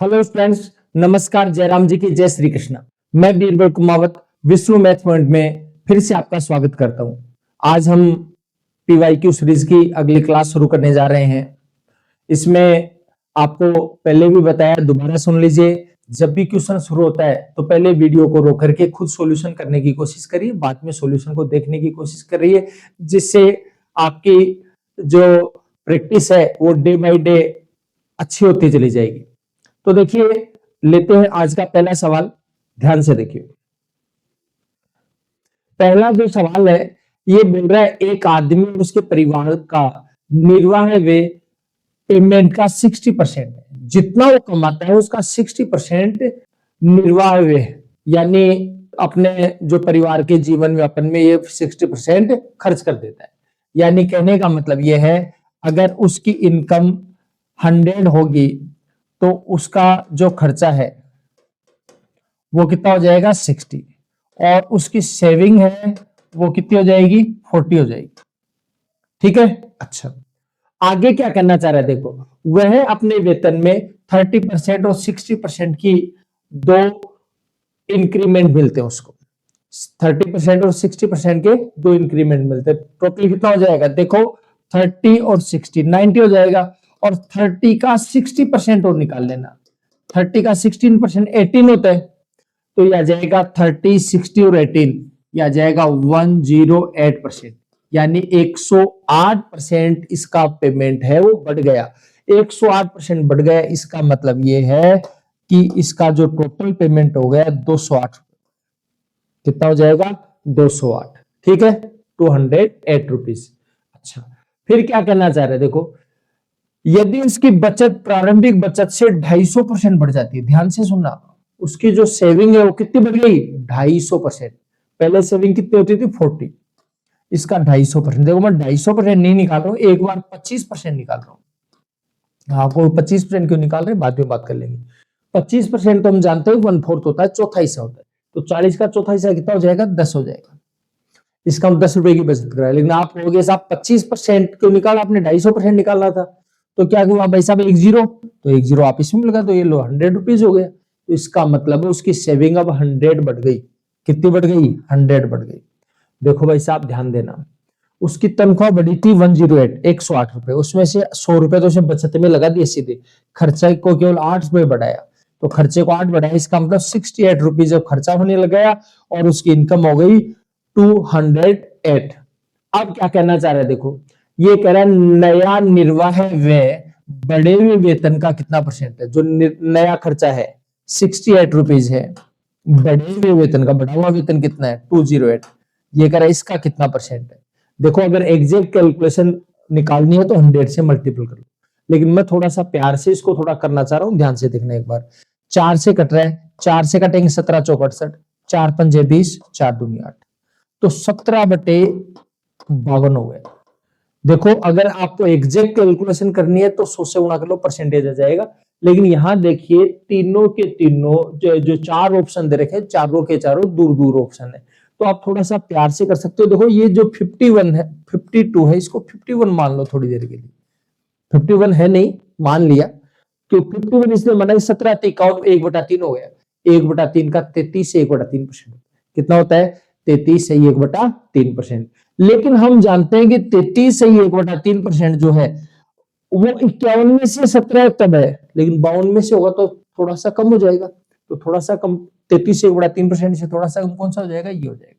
Hello friends, नमस्कार। जयराम जी की जय श्री कृष्ण। मैं बीरबल कुमावत विश्व मैथ पॉइंट में फिर से आपका स्वागत करता हूं। आज हम पीवाईक्यू सीरीज की अगली क्लास शुरू करने जा रहे हैं। इसमें आपको पहले भी बताया, दोबारा सुन लीजिए। जब भी क्वेश्चन शुरू होता है तो पहले वीडियो को रोक करके खुद सॉल्यूशन करने की कोशिश करिए, बाद में सॉल्यूशन को देखने की कोशिश करिए, जिससे आपकी जो प्रैक्टिस है वो डे बाय डे अच्छी होती चली जाएगी। तो देखिए, लेते हैं आज का पहला सवाल। ध्यान से देखिए। पहला जो सवाल है, ये बोल रहा है एक आदमी और उसके परिवार का निर्वाह व्यय पेमेंट का 60% है। जितना वो कमाता है उसका 60% निर्वाह व्यय, यानी अपने जो परिवार के जीवन यापन में ये 60% खर्च कर देता है। यानी कहने का मतलब ये है, अगर उसकी इनकम 100 होगी तो उसका जो खर्चा है वो कितना हो जाएगा 60, और उसकी सेविंग है वो कितनी हो जाएगी 40 हो जाएगी। ठीक है। अच्छा, आगे क्या करना चाह रहा है, देखो। वह अपने वेतन में 30% और 60% की दो इंक्रीमेंट मिलते हैं उसको। 30% और 60% के दो इंक्रीमेंट मिलते हैं। टोटल कितना हो जाएगा, देखो 30 और 60 90 हो जाएगा, और 30 का 60% और निकाल लेना। 30 का 16% 18 होता है, तो यह आ जाएगा 30 60 और 18, यह आ जाएगा 108%, यानी 108% इसका पेमेंट है वो बढ़ गया। 108% बढ़ गया, इसका मतलब ये है कि इसका जो टोटल पेमेंट हो गया 208। कितना हो जाएगा 208। ठीक है, 208 रुपीज। अच्छा, फिर क्या करना चाह रहे हैं, देखो। यदि उसकी बचत प्रारंभिक बचत से 250% बढ़ जाती है, ध्यान से सुनना, उसकी जो सेविंग है वो कितनी बढ़ गई 250%। पहले सेविंग कितनी होती थी 40, इसका 250%। देखो, मैं 250% नहीं निकाल रहा हूं, एक बार 25% निकाल रहा हूं। आपको 25% क्यों निकाल रहे हैं बाद में बात कर लेंगे। 25% तो हम जानते हैं 1/4 होता है, चौथा हिस्सा होता है। तो 40 का चौथा हिस्सा कितना हो जाएगा 10 हो जाएगा। इसका हम 10 रुपए की बचत कराए, लेकिन आप कहोगे साहब 25% क्यों निकाला आपने, 250% निकालना था। तो क्या हुआ भाई साहब, एक जीरो, तो एक जीरो आप इसमें लगा, तो ये लो 100 रुपीज हो गया। तो इसका मतलब है उसकी सेविंग अब 100 बढ़ गई। कितनी बढ़ गई 100 बढ़ गई। देखो भाई साहब ध्यान देना, उसकी तनख्वाह बढ़ी थी 108 108 रुपए, उसमें से 100 रुपए तो उसने बचत में लगा दिए सीधे। खर्चा को केवल 8 रुपए बढ़ाया, तो खर्चे को 8 बढ़ाया, इसका मतलब 68 रुपीज जब खर्चा होने लगा और उसकी इनकम हो गई 208। अब क्या कहना चाह रहा है, देखो। ये कह रहा है नया निर्वाह व्यय बढ़े हुए वेतन का कितना परसेंट है। जो नया खर्चा है 68 रुपीज है, बढ़े हुए वेतन का बढ़ा हुआ वेतन कितना है 208। ये कह रहा है इसका कितना परसेंट है। देखो, अगर एग्जैक्ट कैलकुलेशन निकालनी है तो 100 से मल्टीपल कर लो, लेकिन मैं थोड़ा सा प्यार से इसको थोड़ा करना चाह रहा हूं। ध्यान से देखना एक बार। 4 से कट रहा है, 4 से कटेंगे 17 चौक 68, 4 पंजे 20, 4 दूनी 8, तो 17/52 हो गया। देखो, अगर आपको एग्जैक्ट कैलकुलेशन करनी है तो 100 से गुणा कर लो, परसेंटेज आ जाएगा। लेकिन यहां देखिए, तीनों के तीनों जो चार ऑप्शन दे रखे हैं, चारों के चारों दूर दूर ऑप्शन है, तो आप थोड़ा सा प्यार से कर सकते हो। देखो, ये जो 51 है 52 है, इसको 51 मान लो थोड़ी देर के लिए। 51 है नहीं, मान लिया, क्यों 51 इसलिए माना 17 51 1/3 हो गया। 1/3 का 33 से 1/3% कितना होता है 33 से 1/3%। लेकिन हम जानते हैं कि 33 से 1/3% जो है वो 51 में से 17 तब है, लेकिन 52 में से होगा तो थोड़ा सा कम हो जाएगा। तो थोड़ा सा कम 33 से 1/3% से थोड़ा सा कम कौन सा हो जाएगा, ये हो जाएगा।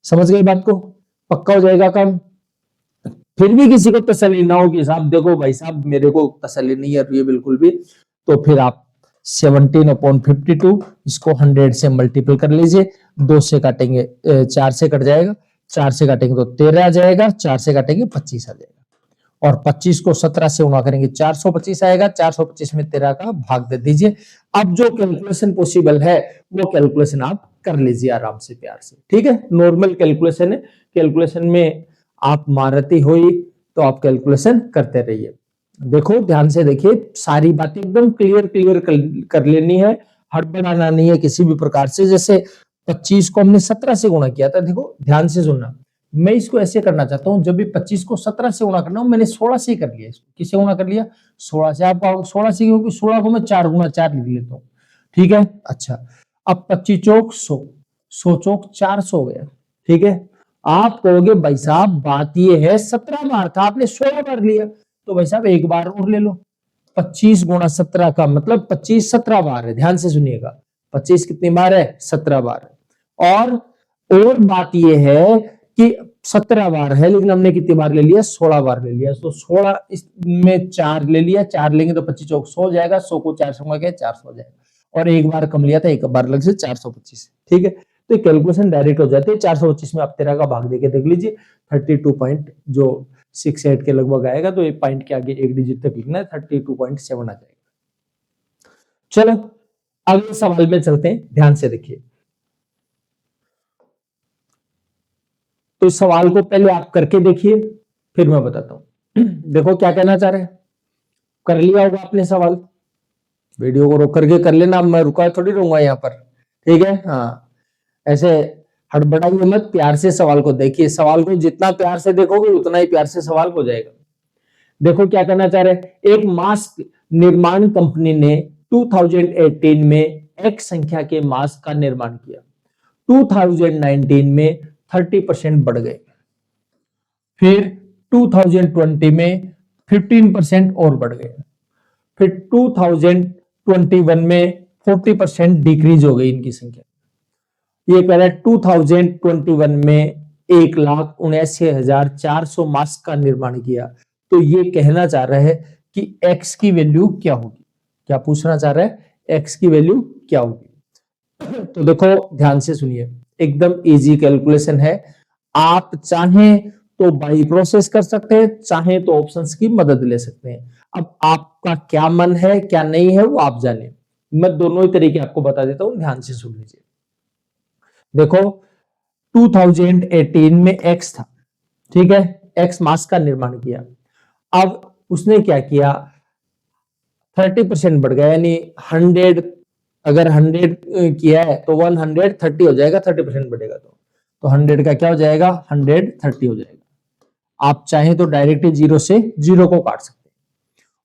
समझ गए बात को, पक्का हो जाएगा काम। फिर भी किसी को तसल्ली ना हो कि साहब देखो भाई साहब मेरे को तसल्ली नहीं है ये बिल्कुल भी, तो फिर आप 17/52 इसको 100 से मल्टीपल कर लीजिए। 2 से काटेंगे 4 से कट जाएगा, 4 से काटेंगे तो 13 आ जाएगा, 4 से काटेंगे 25 आ जाएगा, और 25 को 17 से गुणा करेंगे 425 आएगा। 425 में 13 का भाग दे दीजिए। अब जो कैलकुलेशन पॉसिबल है वो कैलकुलेशन आप कर लीजिए आराम से प्यार से। ठीक है, नॉर्मल कैलकुलेशन है, कैलकुलेशन में आप महारथी हो तो आप कैलकुलेशन करते रहिए। देखो ध्यान से देखिए, सारी बातें एकदम क्लियर क्लियर कर लेनी है, हड़बड़ाना नहीं है किसी भी प्रकार से। जैसे 25 को हमने 17 से गुणा किया था, देखो ध्यान से सुनना, मैं इसको ऐसे करना चाहता हूं, जब भी 25 को 17 से गुणा करना हो, मैंने 16 से ही कर लिया। इसको किससे गुणा कर लिया? 16 से। आप 16 से, क्योंकि 16 को मैं 4 गुणा 4 लिख लेता हूँ। ठीक है, अच्छा। अब 25 चौक 100, 100 चौक 400 हो गया। ठीक है, आप कहोगे भाई साहब बात ये है 17 बार था, आपने 16 बार लिया, तो भाई साहब एक बार और ले लो। 25 गुणा 17 का मतलब 25 17 बार है। ध्यान से सुनिएगा, 25 कितनी बार है? 17 बार है। और बात यह है कि 17 बार है, लेकिन हमने कितनी बार ले लिया? 16 बार ले लिया। तो 16 इसमें 4 ले लिया, 4 लेंगे तो 25 चौक 100 हो जाएगा, 100 को 4 से गुणा किया 400 हो जाएगा। और एक बार कम लिया था, एक बार अलग से 425। ठीक है, तो कैलकुलेशन डायरेक्ट हो जाती है। 425 में आप 13 का भाग देके देख लीजिए, 32 पॉइंट जो 68 के लगभग आएगा, तो एक पॉइंट के आगे एक डिजिट तक लिखना है, 32.7 आ जाएगा। चलो अगले सवाल में चलते हैं, ध्यान से देखिए। तो इस सवाल को पहले आप करके देखिए, फिर मैं बताता हूं। देखो क्या कहना चाह रहे हैं। कर लिया होगा आपने सवाल, वीडियो को रोक करके कर लेना, मैं रुका थोड़ी रहूंगा यहाँ पर। ठीक है, हाँ, ऐसे हड़बड़ाइए मत, प्यार से सवाल को देखिए। सवाल को जितना प्यार से देखोगे उतना ही प्यार से सवाल हो जाएगा। देखो क्या कहना चाह रहे हैं। एक मास्क निर्माण कंपनी ने 2018 में एक संख्या के मास्क का निर्माण किया। 2019 में 30% बढ़ गए, फिर 2020 में 15% और बढ़ गए, फिर 2021 में 40% डिक्रीज हो गई इनकी संख्या। ये कह रहा है 2021 में 1,79,400 मास्क का निर्माण किया। तो ये कहना चाह रहा है कि x की वैल्यू क्या होगी। क्या पूछना चाह रहा है? x की वैल्यू क्या होगी। तो देखो ध्यान से सुनिए, एकदम इजी कैलकुलेशन है। आप चाहें तो बाई प्रोसेस कर सकते हैं, चाहें तो ऑप्शंस की मदद ले सकते हैं। अब आपका क्या मन है क्या नहीं है वो आप जाने, मैं दोनों ही तरीके आपको बता देता हूं, ध्यान से सुन लीजिए। देखो 2018 में x था, ठीक है, x मास्क का निर्माण किया। अब उसने क्या किया, 30% बढ़ गया, यानी 100, अगर 100 किया है तो 130 हो जाएगा, 30% बढ़ेगा तो 100 का क्या हो जाएगा? 130 हो जाएगा। आप चाहें तो डायरेक्ट जीरो से जीरो को काट सकते हैं।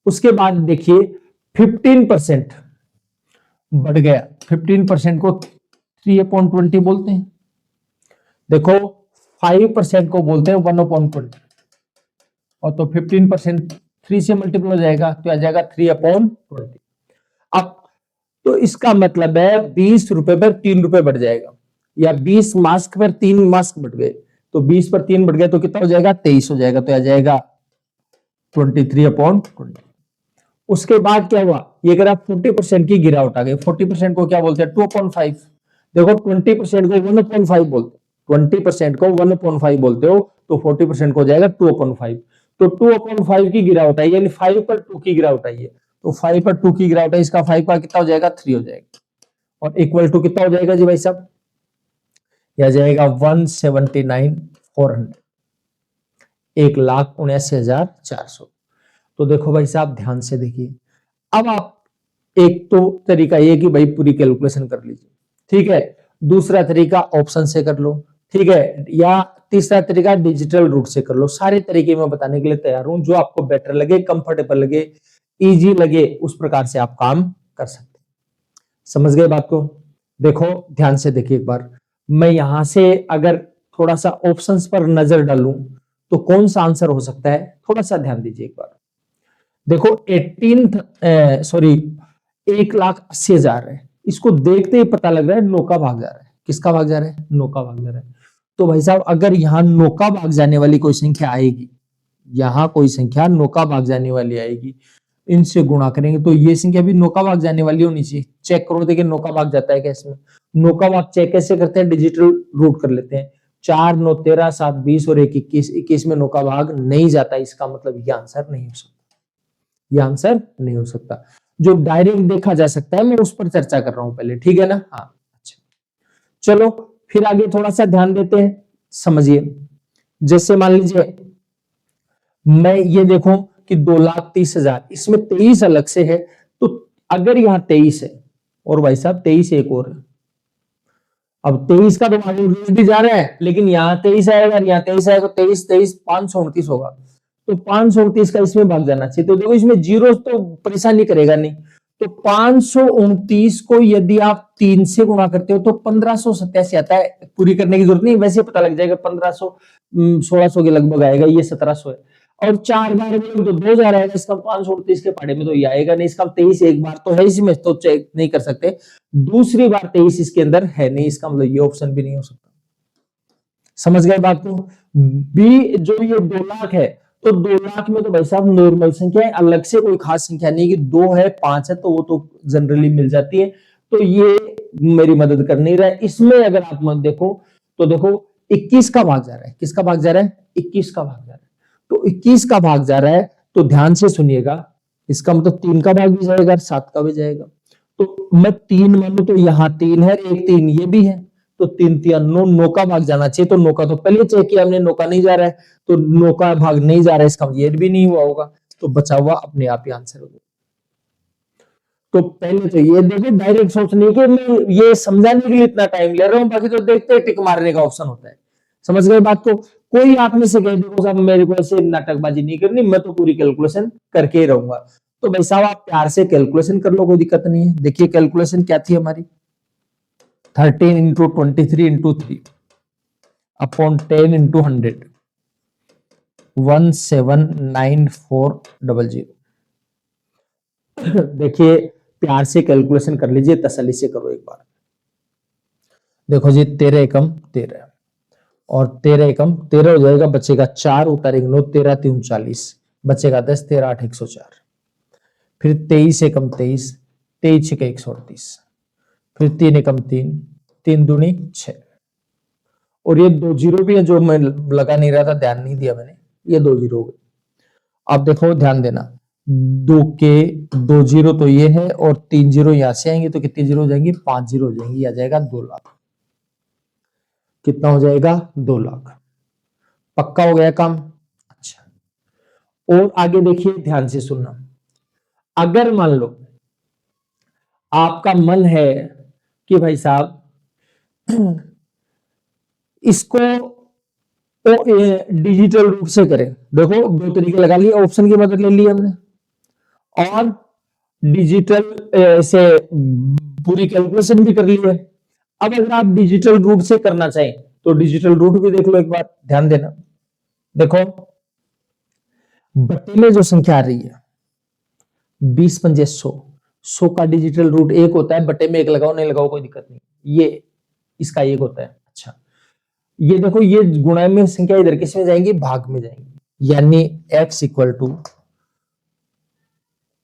उसके बाद देखिए 15% बढ़ गया, 15% को 3/20 बोलते हैं। देखो 5% को बोलते हैं 1/20, और तो 15% 3 से मल्टीपल हो जाएगा, तो आ जाएगा 3/20। अब तो इसका मतलब है 20 रुपए पर 3 रुपए बढ़ जाएगा, या 20 मास्क पर 3 मास्क बढ़ गए, तो 20 पर 3 बढ़ गया तो कितना हो जाएगा? 23 हो जाएगा, तो आ जाएगा 23/20। उसके बाद क्या हुआ, ये कह रहा 40% की गिरावट आ गई। 40% को क्या बोलते हैं? 2/5। देखो 20% को 1/5 बोलते, 20% को 1/5 बोलते हो, तो 40% को हो जाएगा 2/5। तो 2/5 की गिरावट आई, यानी 5 पर 2 की गिरावट आई है। तो 5 पर 2 की गिरावट है, इसका 5 का कितना हो जाएगा? 3 हो जाएगा, और इक्वल टू कितना हो जाएगा जी भाई साहब? यह जाएगा 179,400, 1,79,400। तो देखो भाई साहब ध्यान से देखिए। अब आप, एक तो तरीका ये कि भाई पूरी कैलकुलेशन कर लीजिए, ठीक है, दूसरा तरीका ऑप्शन से कर लो, ठीक है, या तीसरा तरीका डिजिटल रूट से कर लो। सारे तरीके मैं बताने के लिए तैयार हूं, जो आपको बेटर लगे, कंफर्टेबल लगे, इजी लगे, उस प्रकार से आप काम कर सकते हैं। समझ गए बात को? देखो ध्यान से देखिए एक बार, मैं यहां से अगर थोड़ा सा ऑप्शंस पर नजर डालूं तो कौन सा आंसर हो सकता है, थोड़ा सा ध्यान दीजिए एक बार। देखो 1,80,000 है, इसको देखते ही पता लग रहा है नौका भाग जा रहा है। किसका भाग जा रहा है? नौका भाग जा रहा है। तो भाई साहब अगर यहाँ नौका भाग जाने वाली कोई संख्या आएगी, यहाँ कोई संख्या नौका भाग जाने वाली आएगी, इनसे गुणा करेंगे तो ये संख्या भी नौका भाग जाने वाली होनी चाहिए। चेक करो, देखिए नौका भाग जाता है क्या इसमें? नौका भाग चेक कैसे करते हैं? डिजिटल रूट कर लेते हैं। 4, 9, 13, 7, 20 और 1, 21, 21 में नौका भाग नहीं जाता, इसका मतलब ये आंसर नहीं हो सकता, ये आंसर नहीं हो सकता। जो डायरेक्ट देखा जा सकता है मैं उस पर चर्चा कर रहा हूं पहले, ठीक है ना? हाँ, अच्छा, चलो फिर आगे थोड़ा सा ध्यान देते हैं, समझिए। जैसे मान लीजिए मैं ये देखो कि 2,30,000, इसमें 23 अलग से है, तो अगर यहाँ 23 है और भाई साहब 23 एक और है, अब 23 का तो मार्जिन भी जा रहा है, लेकिन यहाँ 23 आएगा, यहाँ 23 आएगा, 23 23 529 होगा। तो 529 का इसमें भाग जाना चाहिए। तो देखो इसमें जीरो तो परेशानी करेगा नहीं। तो 529 को यदि आप 3 से गुणा करते हो तो 1587 आता है। पूरी करने की जरूरत नहीं, वैसे पता लग जाएगा। 1500 1600 के लगभग आएगा, ये 1700 है। और 4 बार में तो 2000 आएगा। इसका 529 के पढ़े में तो ये आएगा नहीं। इसका 23 एक बार तो है, इसमें तो चेक नहीं कर सकते। दूसरी बार 23 इसके अंदर है नहीं, इसका मतलब ये ऑप्शन भी नहीं हो सकता। समझ गए बात को? बी जो ये 2 लाख है, तो 2 लाख में तो भाई साहब नॉर्मल संख्या है, अलग से कोई खास संख्या नहीं कि 2 है 5 है, तो वो तो जनरली मिल जाती है। तो ये मेरी मदद कर नहीं रहा है। इसमें अगर आप मत देखो तो देखो 21 का भाग जा रहा है। किसका भाग जा रहा है? 21 का भाग जा रहा है। तो 21 का भाग जा रहा है, तो ध्यान से सुनिएगा। इसका मतलब 3 का भाग भी जाएगा, 7 का भी जाएगा। तो मैं 3 मानू तो यहाँ 3 है, एक 3 ये भी है, तो 3 3 9, 9 का भाग जाना चाहिए। तो 9 का तो पहले चेक किया हमने, 9 का नहीं जा रहा है, तो 9 का भाग नहीं जा रहा है, इसका ये भी नहीं हुआ होगा। तो बचा हुआ अपने आप ही आंसर होगा। तो पहले तो ये देखो, डायरेक्ट सोचने के मैं ये समझाने के लिए इतना टाइम ले रहा हूँ, बाकी तो देखते हैं टिक मारने का ऑप्शन होता है। समझ गए बात को? कोई आप में से कह देखो साहब मेरे को ऐसे नाटकबाजी नहीं करनी, मैं तो पूरी कैलकुलेशन करके ही रहूंगा। तो भाई साहब आप प्यार से कैलकुलेशन कर लो, कोई दिक्कत नहीं है। देखिए कैलकुलेशन क्या थी हमारी, 13 इंटू 23 इंटू 3 अपॉन 10 इंटू 100, 179400। देखिए प्यार से कैलकुलेशन कर लीजिए, तसल्ली से करो एक बार। देखो जी 13 एकम 13 और 13 एकम 13 हो जाएगा, बचेगा 4, उतार 9, 13 3 40, बचेगा 10, 13 8 104। फिर 23 एकम 23, 23 6 138, फिर 3 एकम 3, 3 दूनी 6, और ये 2 जीरो भी है जो मैं लगा नहीं रहा था, ध्यान नहीं दिया मैंने, ये 2 जीरो हो गए। अब देखो ध्यान देना, 2 के 2 जीरो तो ये है, और 3 जीरो यहां से आएंगे तो कितने जीरो हो जाएंगे? 5 जीरो हो जाएंगे, आ जाएगा 2 लाख। कितना हो जाएगा? 2 लाख। पक्का हो गया काम? अच्छा, और आगे देखिए ध्यान से सुनना। अगर मान लो आपका मन है कि भाई साहब इसको डिजिटल रूप से करें, देखो 2 तरीके लगा लिए, ऑप्शन की मदद ले ली हमने, और डिजिटल से पूरी कैलकुलेशन भी कर ली है। अब अगर आप डिजिटल रूप से करना चाहें तो डिजिटल रूट भी देख लो एक बार, ध्यान देना। देखो बट्टे में जो संख्या आ रही है 20 पंजे 100, 100 का डिजिटल रूट 1 होता है। बट्टे में 1 लगाओ नहीं लगाओ कोई दिक्कत नहीं, ये इसका 1 होता है। अच्छा, ये देखो ये गुणा में संख्या इधर किस में जाएंगी? भाग में जाएंगी, यानी x इक्वल टू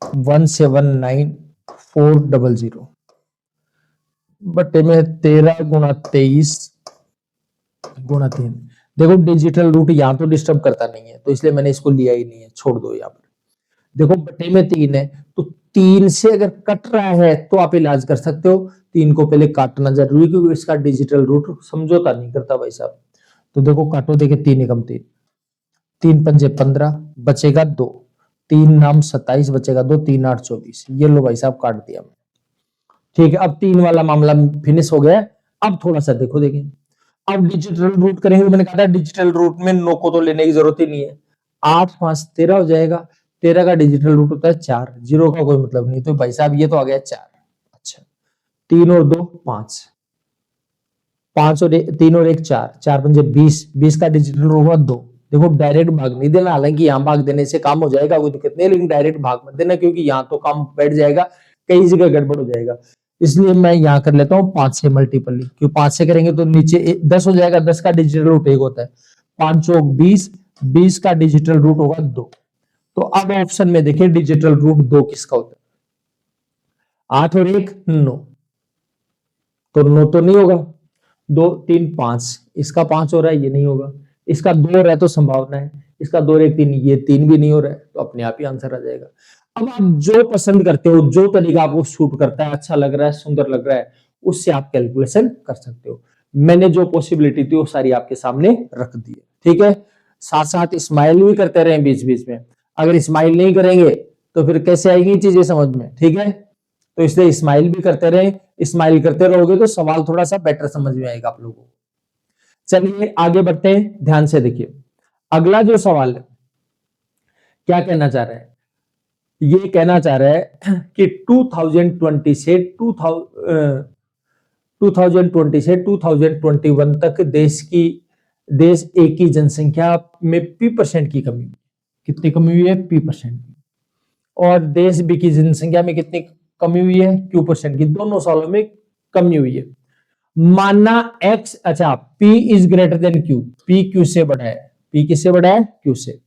179400 बट्टे में 13 गुणा 23 गुणा 3। देखो डिजिटल रूट यहां तो डिस्टर्ब करता नहीं है, तो इसलिए मैंने इसको लिया ही नहीं है, छोड़ दो यहां पर। देखो बट्टे में 3 है, तो 3 से अगर कट रहा है तो आप इलाज कर सकते हो। 3 को पहले काटना जरूरी, क्योंकि इसका डिजिटल रूट समझौता नहीं करता भाई साहब। तो देखो काटो, देखिए 3 एकम 3, 3 पंजे 15, बचेगा 2, 3 नाम 27, बचेगा 2, 3 8 24। ये लो भाई साहब काट दिया मैंने। ठीक है, अब 3 वाला मामला फिनिश हो गया। अब थोड़ा सा देखो, देखिए अब डिजिटल रूट करेंगे, मैंने कहा था डिजिटल रूट में 9 को तो लेने की जरूरत ही नहीं है। 8 5 13 हो जाएगा। 13 का डिजिटल रूट होता है 4, जीरो का कोई मतलब नहीं, तो भाई साहब ये तो आ गया 4। अच्छा, 3 और 2 5, 5 और 3 और 1 4, 4 पंजे 20, 20 का डिजिटल रूट हुआ 2। देखो डायरेक्ट भाग नहीं देना, हालांकि यहाँ भाग देने से काम हो जाएगा, कोई दिक्कत नहीं, लेकिन डायरेक्ट भाग मत देना, क्योंकि यहाँ तो काम बैठ जाएगा, कई जगह गड़बड़ हो जाएगा। इसलिए मैं यहाँ कर लेता हूँ 5 से मल्टीपली, क्यों 5 से करेंगे तो नीचे 10 हो जाएगा। 10 का डिजिटल रूट 1 होता है, 5 चौक 20, 20 का डिजिटल रूट होगा 2। तो अब ऑप्शन में देखिए डिजिटल रूट 2 किसका होता है? 8 और 1 9, तो 9 तो नहीं होगा। 2 3 5, इसका 5 हो रहा है, ये नहीं होगा। इसका 2 हो रहा है तो संभावना है, इसका 2 और 1 3, ये 3 भी नहीं हो रहा है, तो अपने आप ही आंसर आ जाएगा। अब आप जो पसंद करते हो, जो तरीका आपको सूट करता है, अच्छा लग रहा है, सुंदर लग रहा है, उससे आप कैलकुलेशन कर सकते हो। मैंने जो पॉसिबिलिटी थी वो सारी आपके सामने रख दी है, ठीक है। साथ साथ स्माइल भी करते रहे बीच बीच में, अगर स्माइल नहीं करेंगे तो फिर कैसे आएगी चीजें समझ में, ठीक है। तो इसलिए स्माइल भी करते रहे, स्माइल करते रहोगे तो सवाल थोड़ा सा बेटर समझ में आएगा आप लोगों को। चलिए आगे बढ़ते हैं, ध्यान से देखिए। अगला जो सवाल है क्या कहना चाह रहा है, ये कहना चाह रहा है कि 2020 से 2021 तक देश ए की जनसंख्या में P% की कमी, कितनी कमी हुई है, P% की, और देश बी की जनसंख्या में कितनी कमी हुई है, Q% की, दोनों सालों में कमी हुई है। माना x, अच्छा P is greater than Q, P Q से बड़ा है, P किससे बड़ा है, Q से।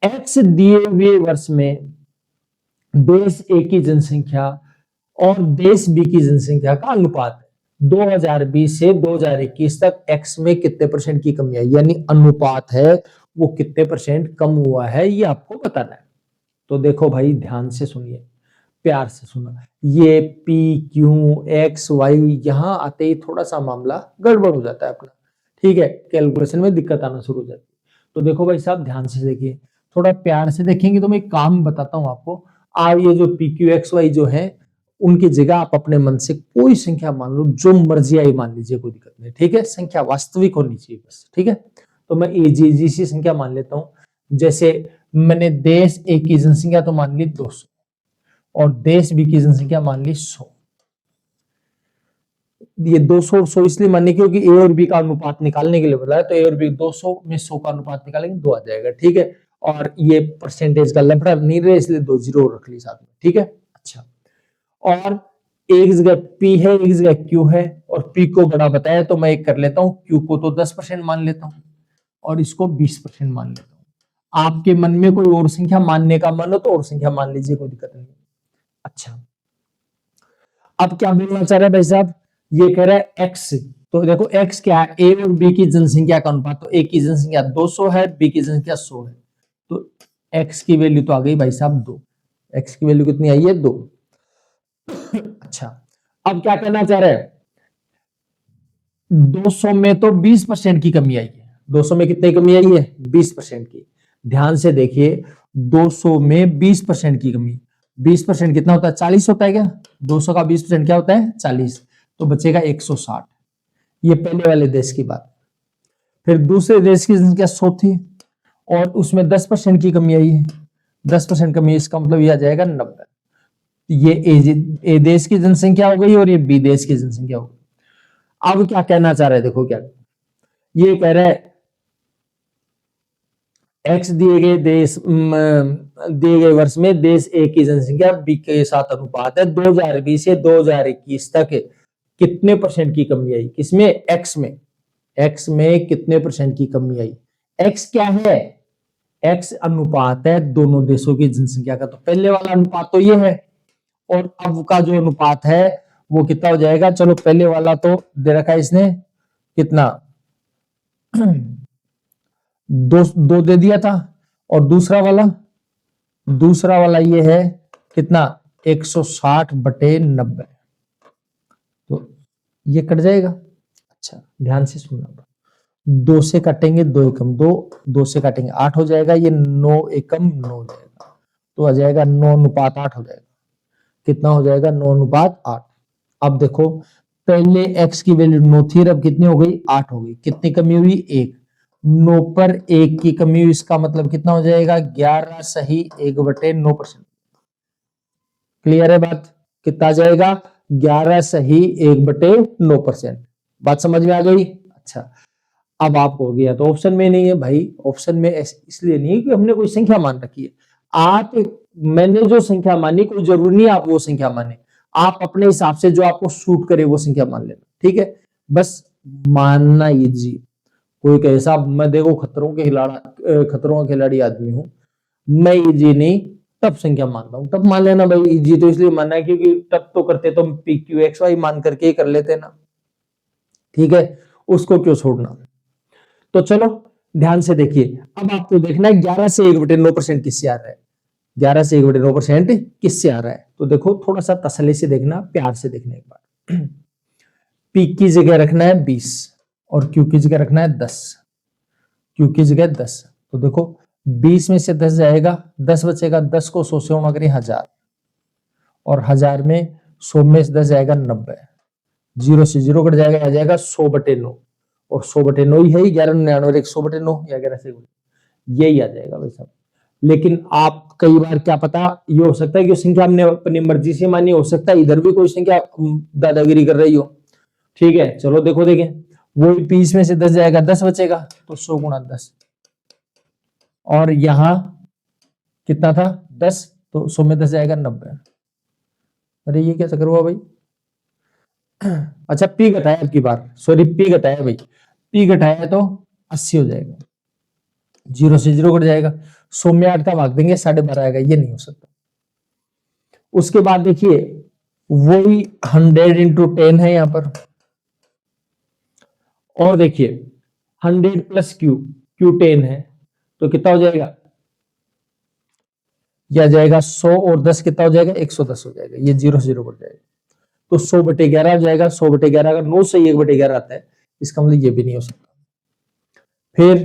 x दिए हुए वर्ष में देश ए की जनसंख्या और देश बी की जनसंख्या का अनुपात है। 2020 से 2021 तक x में कितने % की कमी आई, यानी अनुपात है वो कितने % कम हुआ है, ये आपको बताना है। तो देखो भाई ध्यान से सुनिए, प्यार से सुना, ये P Q X Y यहां आते ही थोड़ा सा मामला गड़बड़ हो जाता है अपना, ठीक है, कैलकुलेशन में दिक्कत आना शुरू हो जाती है। तो देखो भाई साहब ध्यान से देखिए, थोड़ा प्यार से देखेंगे तो मैं एक काम बताता हूं आपको। आप ये जो P Q X Y जो है उनकी जगह आप अपने मन से कोई संख्या मान लो, जो मर्जी आई मान लीजिए, कोई दिक्कत नहीं, ठीक है, संख्या वास्तविक होनी चाहिए बस, ठीक है। तो मैं जी सी संख्या मान लेता हूं, जैसे मैंने देश ए की जनसंख्या तो मान ली 200 और देश बी की जनसंख्या मान ली 100। ये 200 और 100 इसलिए मानने क्योंकि ए और बी का अनुपात निकालने के लिए बताया, तो ए और बी 200 में 100 का अनुपात निकालेंगे 2 आ जाएगा, ठीक है। और ये परसेंटेज का लफड़ा नहीं रहे इसलिए 2 जीरो रख ली साथ में, ठीक है। अच्छा, और एक जगह P है एक जगह Q है, और P को बड़ा बताया तो मैं एक कर लेता हूं, Q को तो 10% मान लेता हूं और इसको 20% मान लेता हूं। आपके मन में कोई और संख्या मानने का मन हो तो और संख्या मान लीजिए, कोई दिक्कत नहीं। अच्छा, अब क्या बोलना चाह रहा है भाई साहब, ये कह रहा है x, तो देखो x क्या है, a और b की जनसंख्या का अनुपात, तो a की जनसंख्या 200 है, b की जनसंख्या 100 है, तो x की वैल्यू तो आ गई भाई साहब 2, x की वैल्यू कितनी आई है 2। अच्छा, अब क्या कहना चाह रहा है, 200 में तो 20% की कमी आई है, 200 में कितनी कमी आई है, 20% की। ध्यान से देखिए, 200 में 20% की कमी, 20% कितना होता है, 40 होता है क्या, 200 का 20% क्या होता है, 40, तो बचेगा 160। ये पहले वाले देश की बात। फिर दूसरे देश की जनसंख्या 100 थी और उसमें 10% की कमी आई है, 10% कमी, इसका मतलब यह आ जाएगा 90। ये ए देश की जनसंख्या हो गई और ये बी देश की जनसंख्या हो गई। अब क्या कहना चाह रहे हैं, देखो क्या ये कह रहा है, x दिए गए वर्ष में देश ए की जनसंख्या बी के साथ अनुपात है। 2020 से 2021 तक कितने % की कमी आई, किसमें, x में, x में कितने % की कमी आई। x क्या है, x अनुपात है दोनों देशों की जनसंख्या का, तो पहले वाला अनुपात तो ये है, और अब का जो अनुपात है वो कितना हो जाएगा, चलो पहले वाला तो दे रखा है इसने, कितना, दो दे दिया था, और दूसरा वाला ये है कितना, 160/90, तो ये कट जाएगा। अच्छा, ध्यान से सुनना, 2 से काटेंगे 2 एकम 2, 2 से काटेंगे 8 हो जाएगा, ये 9 एकम 9 हो जाएगा, तो आ जाएगा 9:8 हो जाएगा, कितना हो जाएगा, 9:8। अब देखो, पहले x की वैल्यू 9 थी, अब कितनी हो गई, 8 हो गई, कितनी कमी हुई, 1, 9 पर 1 की कमी हुई, इसका मतलब कितना हो जाएगा, 11 सही 1/9%। क्लियर है बात, कितना आ जाएगा, 11 सही 1/9%। बात समझ में आ गई। अच्छा, अब आपको हो गया, तो ऑप्शन में नहीं है भाई, ऑप्शन में इसलिए नहीं है कि हमने कोई संख्या मान रखी है, मैंने जो संख्या मानी, कोई जरूरी नहीं आप वो संख्या माने, आप अपने हिसाब से जो आपको सूट करे वो संख्या मान लेना, ठीक है, बस मानना इजी। कोई कहे साहब मैं देखो खतरों का खिलाड़ी आदमी हूं, मैं इजी नहीं तब संख्या मानता हूं, तब मान लेना भाई, इजी तो इसलिए मानना है क्योंकि तब तो करते तो हम PQXY मान करके ही कर लेते ना, ठीक है, उसको क्यों छोड़ना। तो चलो ध्यान से देखिए, अब आपको देखना है 11 से 1/9% किससे आ रहा है, 11 से 1/9% किससे आ रहा है। तो देखो थोड़ा सा तसल्ली से देखना, प्यार से देखना एक बार। P की जगह रखना है 20 और Q की जगह रखना है 10, Q की जगह 10, तो देखो 20 में से 10 जाएगा, 10 बचेगा, 10 को 100 से गुणा करें 1000, और 1000 में 100 में से 10 जाएगा 90, 0 से 0 कट जाएगा, आ जाएगा 100/9, और 100/9 ही है 1199, 100/9 या 11 से यही आ जाएगा भाई साहब। लेकिन आप कई बार क्या पता ये हो सकता है कि संख्या हमने अपनी मर्जी से मानी, हो सकता है इधर भी कोई संख्या दादागिरी कर रही हो। ठीक है, चलो देखो देखें, वो 20 में से 10 जाएगा, 10 बचेगा, तो 100 गुणा 10, और यहां कितना था 10, तो 100 में 10 जाएगा 90। अरे ये क्या चक्कर हुआ भाई? अच्छा पी घटाया अब की बार, सॉरी पी घटाया भाई, पी घटाया तो 80 हो जाएगा, 0 से 0 कट जाएगा, 100 में 8 का भाग देंगे 12.5 आएगा, ये नहीं हो सकता। उसके बाद देखिए वही 100 इंटू 10 है यहां पर, और देखिए 100 प्लस क्यू, क्यू 10 है, तो कितना हो जाएगा, यह जाएगा 100 और 10 कितना हो जाएगा, 110 हो जाएगा, ये 0 से 0 कट जाएगा, तो 100/11 हो जाएगा। 100/11 अगर 9 से 1/11 आता है, इसका मतलब ये भी नहीं हो सकता। फिर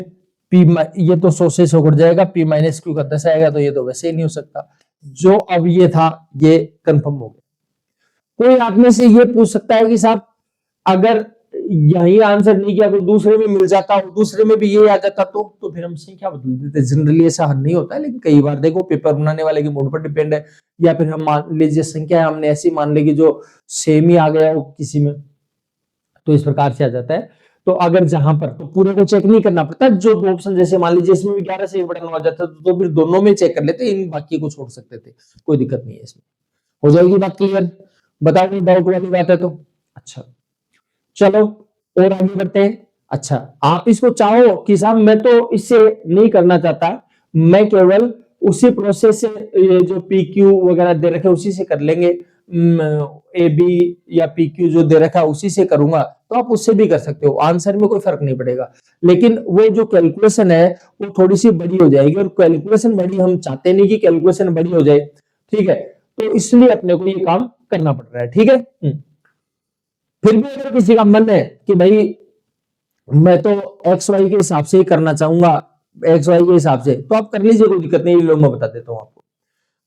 पी, ये तो 100 से 100 कट जाएगा, पी माइनस क्यू का 10 आएगा, तो ये तो वैसे ही नहीं हो सकता। जो अब ये था ये कंफर्म हो गया। कोई आप में से ये पूछ सकता है कि साहब अगर यही आंसर नहीं किया तो दूसरे में मिल जाता और दूसरे में भी ये आ जाता, तो फिर हम संख्या बदल देते। जनरली ऐसा हल नहीं होता है, लेकिन कई बार देखो पेपर बनाने वाले के मूड पर डिपेंड है, या फिर हम मान लीजिए संख्या है हमने ऐसी मान ली कि जो सेम ही आ गया हो किसी में, तो इस प्रकार से आ जाता है। तो अगर जहां पर तो पूरे को चेक नहीं करना पड़ता, जो दो ऑप्शन जैसे मान लीजिए इसमें भी 11 से 1/9 आ जाता तो फिर दोनों में चेक कर लेते, इन बाकी को छोड़ सकते थे, कोई दिक्कत नहीं है इसमें। हो जाएगी बात क्लियर? बताओ कोई डाउट वाली बात है तो। अच्छा चलो और आगे बढ़ते हैं। अच्छा आप इसको चाहो कि साहब मैं तो इससे नहीं करना चाहता, मैं केवल उसी प्रोसेस से ये जो पी क्यू वगैरह दे रखे उसी से कर लेंगे, ए बी या पी क्यू जो दे रखा उसी से करूंगा, तो आप उससे भी कर सकते हो, आंसर में कोई फर्क नहीं पड़ेगा। लेकिन वो जो कैलकुलेशन है वो थोड़ी सी बड़ी हो जाएगी, और कैलकुलेशन बड़ी हम चाहते नहीं कि कैलकुलेशन बड़ी हो जाए, ठीक है, तो इसलिए अपने को ये काम करना पड़ रहा है, ठीक है। फिर भी अगर किसी का मन है कि भाई मैं तो एक्स वाई के हिसाब से ही करना चाहूंगा, एक्स वाई के हिसाब से, तो आप कर लीजिए, कोई दिक्कत नहीं, लोग मैं बता देता हूं आपको।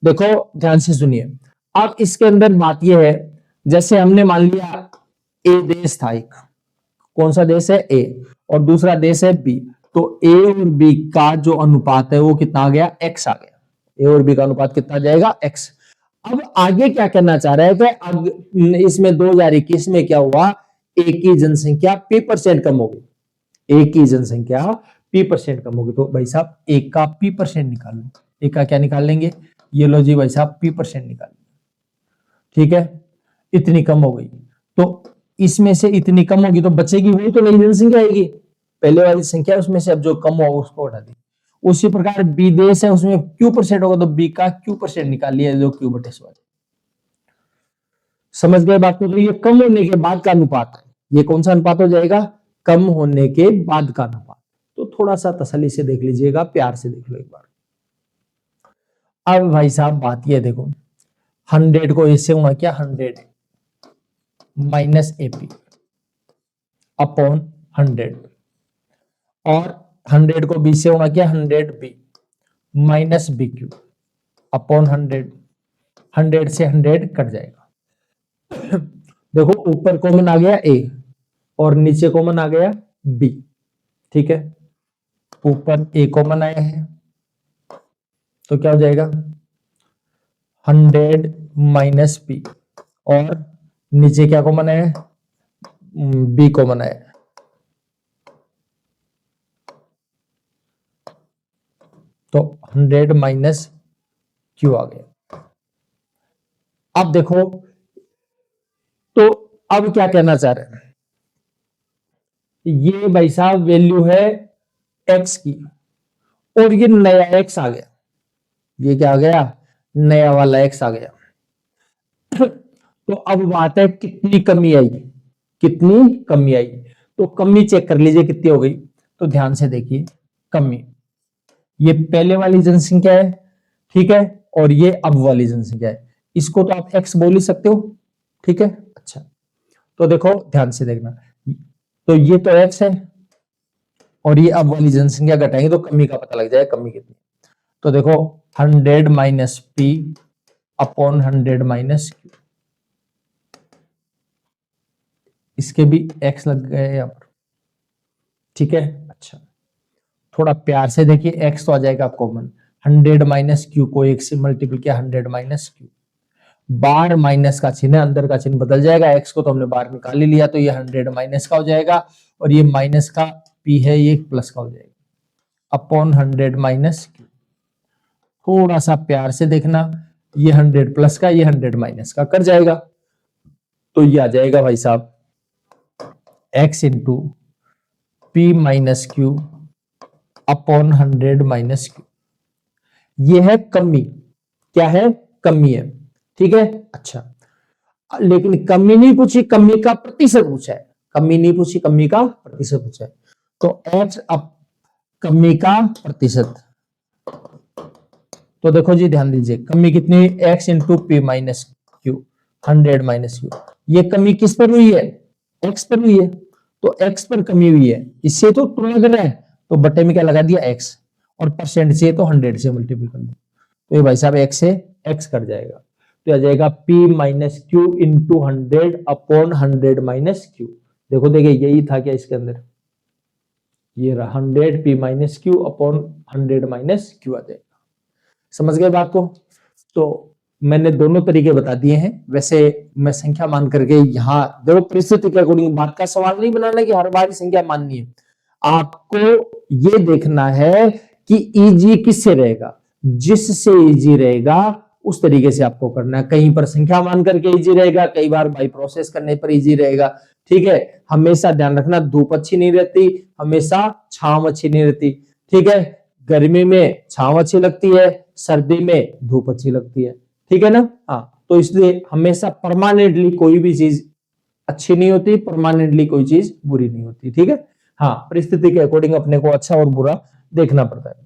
देखो ध्यान से सुनिए, अब इसके अंदर बात यह है, जैसे हमने मान लिया ए देश था एक, कौन सा देश है ए, और दूसरा देश है बी, तो ए और बी का जो अनुपात है वो कितना आ गया, एक्स आ गया, ए और बी का अनुपात कितना आ जाएगा, एक्स। अब आगे क्या करना चाह रहा है कि अब इसमें 2021 में क्या हुआ, ए की जनसंख्या p% कम हो गई, ए की जनसंख्या p% कम होगी, तो भाई साहब ए का p% निकाल लो, ए का क्या निकाल लेंगे, ये लो जी भाई साहब p% निकाल लो, ठीक है, इतनी कम हो गई, तो इसमें से इतनी कम होगी तो बचेगी वही तो नई जनसंख्या आएगी, पहले वाली संख्या उसमें से अब जो कम होगा उसको हटा दी। उसी प्रकार बी देश है उसमें q% होगा, तो बी का q% निकाल लिया, जो q/100। समझ गए बात को? तो ये कम होने के बाद का अनुपात है, ये कौन सा अनुपात हो जाएगा, कम होने के बाद का अनुपात। तो थोड़ा सा तसल्ली से देख लीजिएगा, प्यार से देख लो एक बार। अब भाई साहब बात ये देखो, 100 को इससे होना क्या, 100 माइनस AP अपॉन 100, और 100 को बी से होना क्या, 100B माइनस BQ अपॉन 100, 100 से 100 कट जाएगा। देखो ऊपर कॉमन आ गया A और नीचे कॉमन आ गया B, ठीक है, ऊपर A कॉमन आया है तो क्या हो जाएगा 100 माइनस B, और नीचे क्या कॉमन आया, B कॉमन आया, तो 100 माइनस Q आ गया। अब देखो तो अब क्या कहना चाह रहे हैं, ये भाई साहब वैल्यू है x की, और ये नया x आ गया, ये क्या आ गया, नया वाला x आ गया। तो अब बात है कितनी कमी आई, कितनी कमी आई, तो कमी चेक कर लीजिए कितनी हो गई, तो ध्यान से देखिए कमी, ये पहले वाली जनसंख्या है, ठीक है, और ये अब वाली जनसंख्या है, इसको तो आप x बोल ही सकते हो, ठीक है। अच्छा तो देखो ध्यान से देखना, तो ये तो x है, और ये अब वाली जनसंख्या घटाएंगे तो कमी का पता लग जाएगा, कमी कितनी। तो देखो 100 minus P upon 100 minus Q, इसके भी x लग गए यहाँ पर, ठीक है। अच्छा, थोड़ा प्यार से देखिए, x तो आ जाएगा कॉमन, 100 माइनस क्यू को एक से मल्टीपल किया, 100 माइनस क्यू, बार माइनस का चिन्ह है, अंदर का चिन्ह बदल जाएगा, x को तो हमने बाहर निकाल ही लिया, तो ये 100 माइनस का हो जाएगा, और ये माइनस का p है, ये प्लस का हो जाएगा अपॉन 100 माइनस क्यू। थोड़ा सा प्यार से देखना, ये 100 प्लस का, ये 100 माइनस का कर जाएगा, तो ये आ जाएगा भाई साहब x into P minus q upon 100 minus Q. ये है कमी, क्या है, कमी है, ठीक है। अच्छा, लेकिन कमी नहीं पूछी, कमी का प्रतिशत पूछा है, कमी नहीं पूछी, कमी का प्रतिशत पूछा है, तो x अप कमी का प्रतिशत। तो देखो जी, ध्यान दीजिए, कमी कितनी, x into P minus Q, 100 minus Q. ये कमी किस पर हुई है, x पर हुई है, तो x पर कमी हुई है, इससे तो तुलना कर रहा है, तो बटे में क्या लगा दिया x, और परसेंट से तो 100 से मल्टीपल कर दो, तो ये भाई साहब x से x कट जाएगा, तो आ जाएगा p minus Q into 100 upon 100 minus Q. देखो देखिए, यही था क्या इसके अंदर, ये रहा 100 p minus q upon 100 minus q आ जाएगा। समझ गए बात को? तो मैंने दोनों तरीके बता दिए हैं। वैसे मैं संख्या मान करके यहाँ देखो, परिस्थिति के अकॉर्डिंग बात का सवाल नहीं बनाना कि हर बार ही संख्या माननी है, आपको ये देखना है कि इजी किससे रहेगा, जिससे इजी रहेगा उस तरीके से आपको करना है। कहीं पर संख्या मान करके इजी रहेगा, कई बार बाई प्रोसेस करने पर इजी रहेगा, ठीक है। हमेशा ध्यान रखना, धूप अच्छी नहीं रहती, हमेशा छांव अच्छी नहीं रहती, ठीक है। गर्मी में छांव अच्छी लगती है, सर्दी में धूप अच्छी लगती है, ठीक है ना। हाँ, तो इसलिए हमेशा परमानेंटली कोई भी चीज अच्छी नहीं होती, परमानेंटली कोई चीज बुरी नहीं होती, ठीक है। हाँ, परिस्थिति के अकॉर्डिंग अपने को अच्छा और बुरा देखना पड़ता है।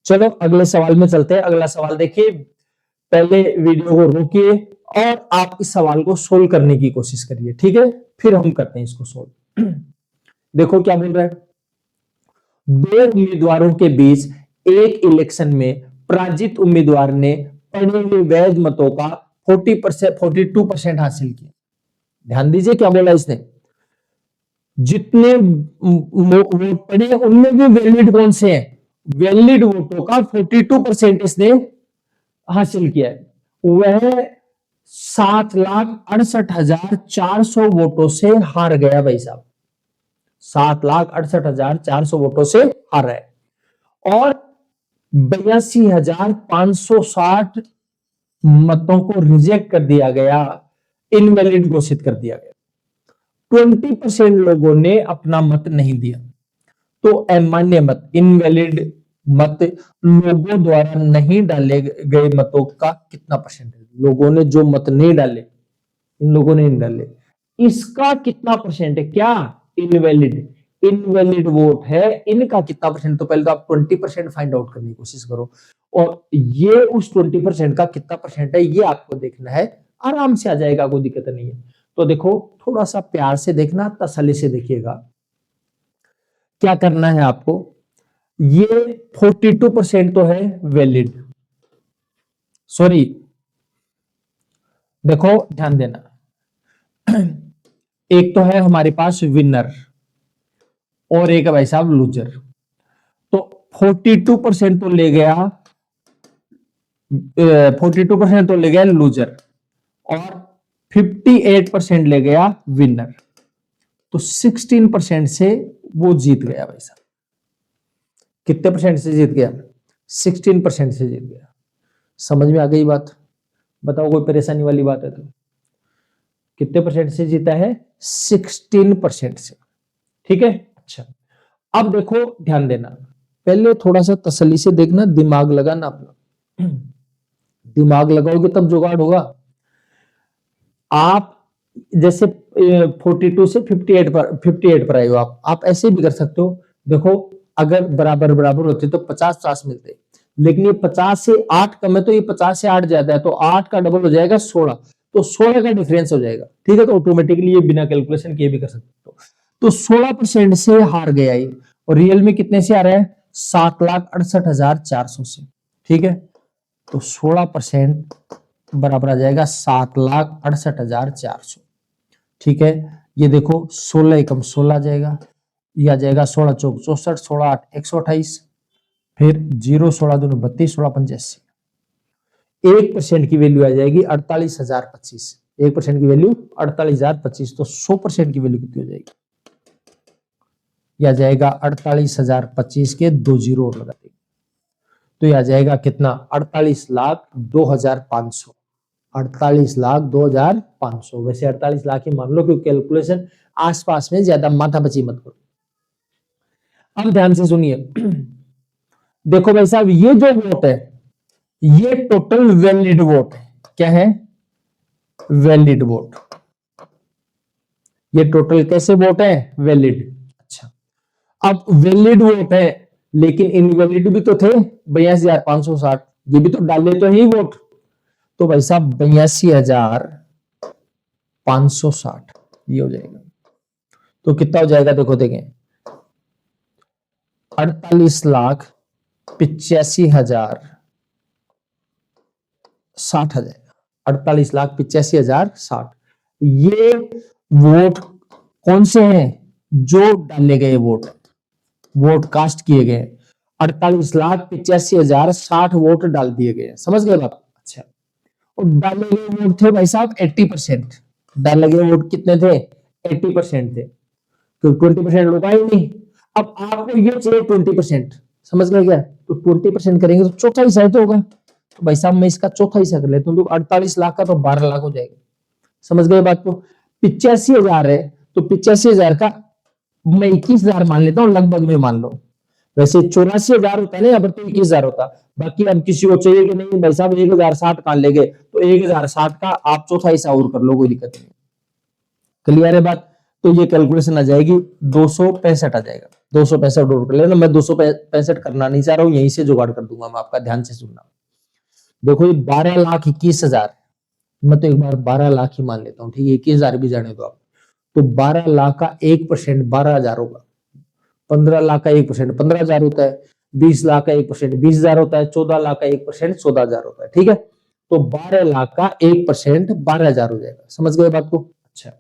चलो अगले सवाल में चलते हैं। अगला सवाल देखिए, पहले वीडियो को रोकिए और आप इस सवाल को सोल्व करने की कोशिश करिए, ठीक है, फिर हम करते हैं इसको सोल्व। देखो क्या बोल रहा है, दो उम्मीदवारों के बीच एक इलेक्शन में पराजित उम्मीदवार ने पड़े हुए वैध मतों का 42% हासिल किया। ध्यान दीजिए क्या बोला इसने, जितने वोट पड़े उनमें भी वैलिड कौन से हैं, वैलिड वोटों का 42% इसने हासिल किया है। वह 7,68,400 वोटों से हार गया भाई साहब, 7,68,400 वोटों से हारा है, और 82,560 मतों को रिजेक्ट कर दिया गया, इनवैलिड घोषित कर दिया गया। 20% लोगों ने अपना मत नहीं दिया। तो अमान्य मत, इनवैलिड मत, लोगों द्वारा नहीं डाले गए मतों का कितना परसेंट है, लोगों ने जो मत नहीं डाले, इन लोगों ने नहीं डाले, इसका कितना परसेंट है, क्या, इनवैलिड, इनवैलिड वोट है, इनका कितना परसेंट। तो पहले तो आप 20% फाइंड आउट करने की कोशिश करो, और ये उस 20% का कितना परसेंट है ये आपको देखना है, आराम से आ जाएगा, कोई दिक्कत नहीं है। तो देखो, थोड़ा सा प्यार से देखना, तसल्ली से देखिएगा, क्या करना है आपको, ये 42% तो है वैलिड, सॉरी, देखो ध्यान देना, एक तो है हमारे पास विनर और एक है भाई साहब लूजर। तो 42% तो ले गया, 42% तो ले गया लूजर, और 58% ले गया विनर, तो 16% से वो जीत गया भाई साहब। कितने परसेंट से जीत गया, 16% से जीत गया। समझ में आ गई बात, बताओ कोई परेशानी वाली बात है तो, कितने परसेंट से जीता है, 16% से, ठीक है। अच्छा, अब देखो ध्यान देना, पहले थोड़ा सा तसल्ली से देखना, दिमाग लगाना अपना, दिमाग लगाओगे तब जुगाड़ होगा। आप जैसे 42 से 58 पर आए हो, आप ऐसे भी कर सकते हो। देखो, अगर बराबर बराबर होते तो 50-50 मिलते, लेकिन ये 50 से 8 कम है, तो ये 50 से 8 ज्यादा है, तो 8 का डबल हो जाएगा 16, तो 16 का डिफरेंस हो जाएगा, ठीक है। तो ऑटोमेटिकली ये बिना कैलकुलेशन किए भी कर सकते हो। तो 16% से हार गया ये, और रियल में कितने से आ रहा है, 7,68,400 से, ठीक है। तो 16% बराबर आ जाएगा 7,68,400, ठीक है। ये देखो 16 एकम 16 आ जाएगा, यह आ जाएगा 16 चौक 64, 16 8 128, फिर 0 16 दूनी 32, 16 85, 1% की वैल्यू आ जाएगी 48,025। 1% की वैल्यू 48,025, तो 100% की वैल्यू कितनी हो जाएगी? यह आ जाएगा 48,025 के 2 जीरो और लगा देंगे, तो यह आ जाएगा कितना? 48,02,500। 48,02,500। वैसे 48 लाख ही मान लो, क्योंकि कैलकुलेशन आसपास में ज्यादा माथा पची मत करो। अब ध्यान से सुनिए, देखो भाई साहब, ये जो वोट है ये टोटल वैलिड वोट है। क्या है? Valid vote. ये टोटल कैसे वोट है? वैलिड। अच्छा, अब वैलिड वोट है, लेकिन इनवैलिड भी तो थे 82,560, ये भी तो डाले तो ही वोट। तो भाई साहब 82,560 ये हो जाएगा। तो कितना हो जाएगा? देखो देखें, 48,85,060 आ जाएगा। 48,85,060। ये वोट कौन से हैं? जो डाले गए वोट, वोट कास्ट किए गए। 48,85,060 वोट डाल दिए गए। समझ गए बात? अच्छा, और डाले गए वोट थे भाई साहब 80%। डाले गए वोट कितने थे? 80% थे, तो 20% लोग आए नहीं। अब आपको ये चाहिए 20%, समझ गए क्या? तो 20% करेंगे तो चौथा हिस्सा तो होगा। तो भाई साहब मैं इसका चौथा हिस्सा कर लेता हूँ, तो 48 लाख का तो 12 लाख हो जाएगा। समझ गए बात को? 85,000 है, तो 85,000 का मैं 21,000 मान लेता हूँ, लगभग में मान लो। वैसे 84,000 होता है ना, यहाँ पर तो 21,000 होता। बाकी अब किसी को चाहिए कि नहीं भाई साहब 1,060 कहां ले गए, तो 1,060 का आप चौथा हिस्सा और कर लो, कोई दिक्कत नहीं। क्लियर है बात? तो ये कैलकुलेशन आ जाएगी 265 आ जाएगा। 265 और कर लेना, मैं 265 करना नहीं चाह रहा हूं, यहीं से जुगाड़ कर दूंगा मैं आपका, ध्यान से सुनना। देखो ये 12,21,000, मैं तो एक बार 12 लाख ही मान लेता हूँ, ठीक है, 21,000 भी जाने दो आप। तो 12 लाख का 1% 12,000 होगा। 15 लाख का 1% 15,000 होता है। 20 लाख का 1% 20,000 होता है। 14 लाख का 1% 14,000 होता है। ठीक है, तो 12 लाख का 1% 12,000 हो जाएगा। समझ गए बात को? अच्छा,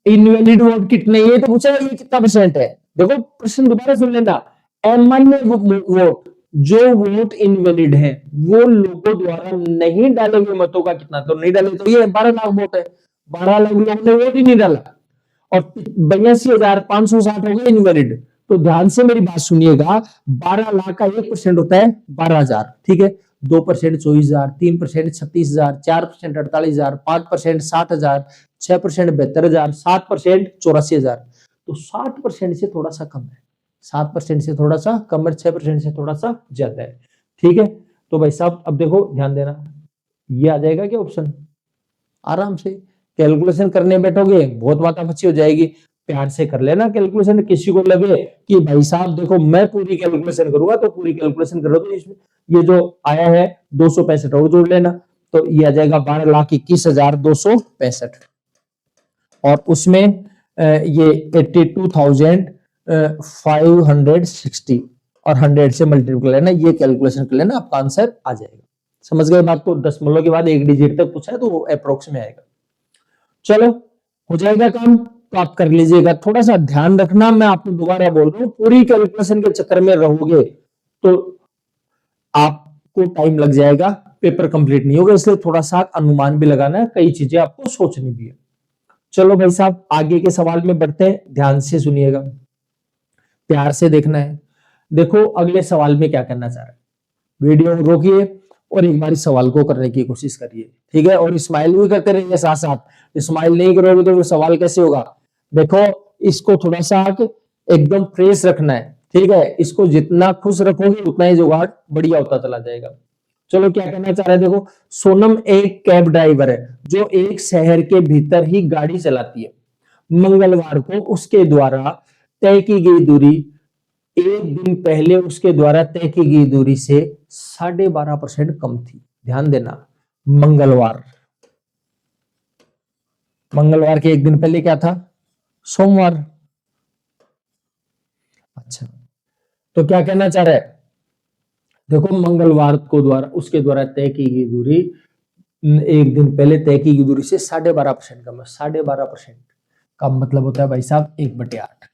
इनवैलिड वोट कितने? ये तो पूछा ये कितना परसेंट है। देखो प्रश्न दोबारा सुन लेना। अमान्य वोट, जो वोट इनवैलिड है, वो लोगों द्वारा नहीं डाले गए मतों का कितना? तो नहीं डाले, तो ये 12 लाख वोट है। 12 लाख लोगों ने वोट ही नहीं डाला, और 82,560 हो गए इनवैलिड। तो ध्यान से मेरी बात सुनिएगा, 12 लाख का 1% होता है 12,000। ठीक है, 2% 24,000, 3% 36,000, 4% 48,000, 5% 60,000, 6% 72,000, 7% 84,000। तो 60% से थोड़ा सा कम है, 7% से थोड़ा सा कम है, 6% से थोड़ा सा ज्यादा है। ठीक है, तो भाई साहब अब देखो ध्यान देना, ये आ जाएगा क्या ऑप्शन? आराम से कैलकुलेशन करने बैठोगे बहुत माथापच्ची हो जाएगी। प्यार से कर लेना कैलकुलेशन। किसी को लगे कि भाई साहब देखो मैं पूरी कैलकुलेशन करूंगा, तो पूरी कैलकुलेशन करो, तो इसमें ये जो आया है 265 और जोड़ लेना, तो ये आ जाएगा 12,21,265, और उसमें ये 82,560 और 100 से मल्टीप्लाई कर लेना, ये कैलकुलेशन कर लेना, आपका आंसर आ जाएगा। समझ गए बात को? दशमलव के बाद एक डिजिट तक पूछा है तो वो अप्रोक्स में आएगा। चलो हो जाएगा काम, तो आप कर लीजिएगा। थोड़ा सा ध्यान रखना, मैं आपको दोबारा बोल रहा हूँ, पूरी कैलकुलेशन के चक्कर में रहोगे तो आपको टाइम लग जाएगा, पेपर कंप्लीट नहीं होगा। इसलिए थोड़ा सा अनुमान भी लगाना है, कई चीजें आपको सोचनी भी है। चलो भाई साहब आगे के सवाल में बढ़ते हैं, ध्यान से सुनिएगा, प्यार से देखना है। देखो अगले सवाल में क्या करना चाह रहा है, वीडियो रोकिए और एक बार इस सवाल को करने की कोशिश करिए। ठीक है, और स्माइल भी करते रहिए साथ साथ। स्माइल नहीं करोगे तो सवाल कैसे होगा? देखो इसको थोड़ा सा एकदम फ्रेश रखना है। ठीक है, इसको जितना खुश रखोगे उतना ही जुगाड़ बढ़िया होता चला जाएगा। चलो क्या कहना चाह रहे हैं, देखो सोनम एक कैब ड्राइवर है जो एक शहर के भीतर ही गाड़ी चलाती है। मंगलवार को उसके द्वारा तय की गई दूरी एक दिन पहले उसके द्वारा तय की गई दूरी से 12.5% कम थी। ध्यान देना, मंगलवार, मंगलवार के एक दिन पहले क्या था? सोमवार। अच्छा, तो क्या कहना चाह रहा है? देखो मंगलवार को द्वारा उसके द्वारा तय की गई दूरी एक दिन पहले तय की गई दूरी से 12.5% कम है। 12.5% का मतलब होता है भाई साहब 1/8,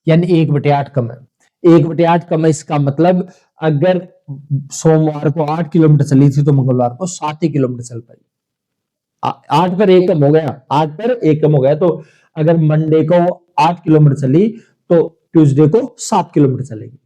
यानी 1/8 कम है। 1/8 कम है, इसका मतलब अगर सोमवार को 8 किलोमीटर चली थी तो मंगलवार को 7 ही किलोमीटर चल पाई। 8 पर 1 कम हो गया, 8 पर 1 कम हो गया। तो अगर मंडे को 8 किलोमीटर चली तो ट्यूसडे को 7 किलोमीटर चलेगी।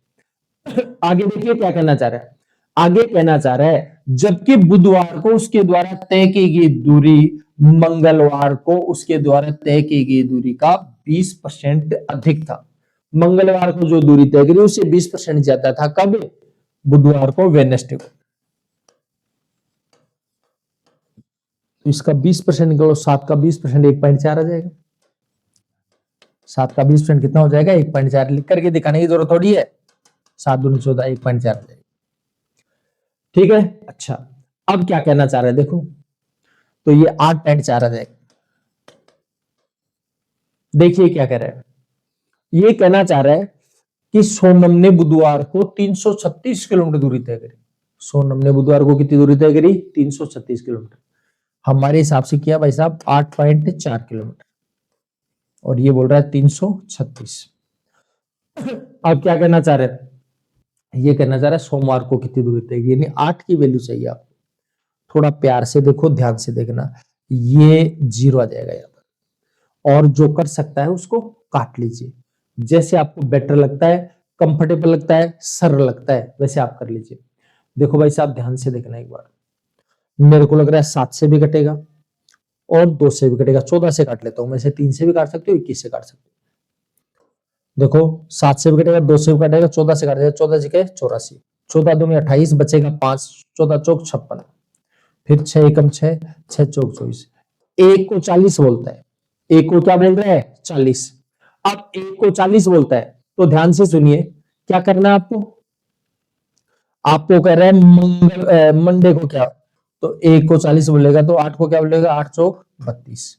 आगे देखिए क्या कहना चाह रहा है। आगे कहना चाह रहा है जबकि बुधवार को उसके द्वारा तय की गई दूरी मंगलवार को उसके द्वारा तय की गई दूरी का 20% अधिक था। मंगलवार को जो दूरी तय करी उससे 20% ज्यादा था। कब? बुधवार को, वेडनेसडे को। तो इसका 20% निकालो, 7 का 20% 1.4 आ जाएगा। 7 का 20% कितना हो जाएगा? 1.4। लिख करके दिखाने की जरूरत थोड़ी है। 7 दूनी 14, 1.4 आ जाएगा। ठीक है। अच्छा, अब क्या कहना चाह रहे हैं देखो, तो ये 8.4 आ जाएगा। देखिए क्या कह रहा है, ये कहना चाह रहा है कि सोनम ने बुधवार को 336 किलोमीटर दूरी तय करी। सोनम ने बुधवार को कितनी दूरी तय करी? 336 किलोमीटर। हमारे हिसाब से किया भाई साहब 8.4 किलोमीटर, और ये बोल रहा है 336। अब क्या कहना चाह रहे हैं, ये कहना चाह रहा है सोमवार को कितनी दूरी तय की, यानी 8 की वैल्यू चाहिए आपको। थोड़ा प्यार से देखो, ध्यान से देखना, ये 0 आ जाएगा यहाँ पर, और जो कर सकता है उसको काट लीजिए। जैसे आपको बेटर लगता है, कंफर्टेबल लगता है, सरल लगता है, वैसे आप कर लीजिए। देखो भाई साहब ध्यान से देखना एक बार। मेरे को लग रहा है 7 से भी कटेगा और 2 से भी कटेगा। 14 से काट लेता हूं, मैं से 3 से भी काट सकते हो, 21 से काट सकते हो। देखो 7 से भी कटेगा, 2 से भी कटेगा, 14 से काटेगा। 14 जगह 84, 14 दूनी 28, बचेगा 5, 14 चौक 56, फिर 6 एकम 6, 6 चौक 24। एक को 40 बोलता है, एक को क्या बोल रहा है? 40। अब एक को 40 बोलता है तो ध्यान से सुनिए, क्या करना है आपको? आपको कह रहा है मंडे को क्या, तो एक को 40 बोलेगा तो 8 को क्या बोलेगा? 8 चौक 32,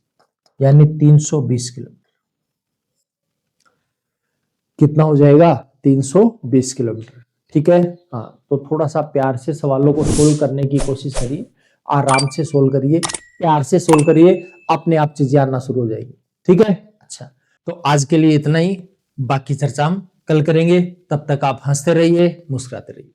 यानी 320 किलोमीटर। कितना हो जाएगा? 320 किलोमीटर। ठीक है। हाँ, तो थोड़ा सा प्यार से सवालों को सोल्व करने की कोशिश करिए, आराम से सोल्व करिए, प्यार से सोल्व करिए, अपने आप चीजें आना शुरू हो जाएगी। ठीक है। अच्छा, तो आज के लिए इतना ही, बाकी चर्चा हम कल करेंगे। तब तक आप हंसते रहिए, मुस्कुराते रहिए।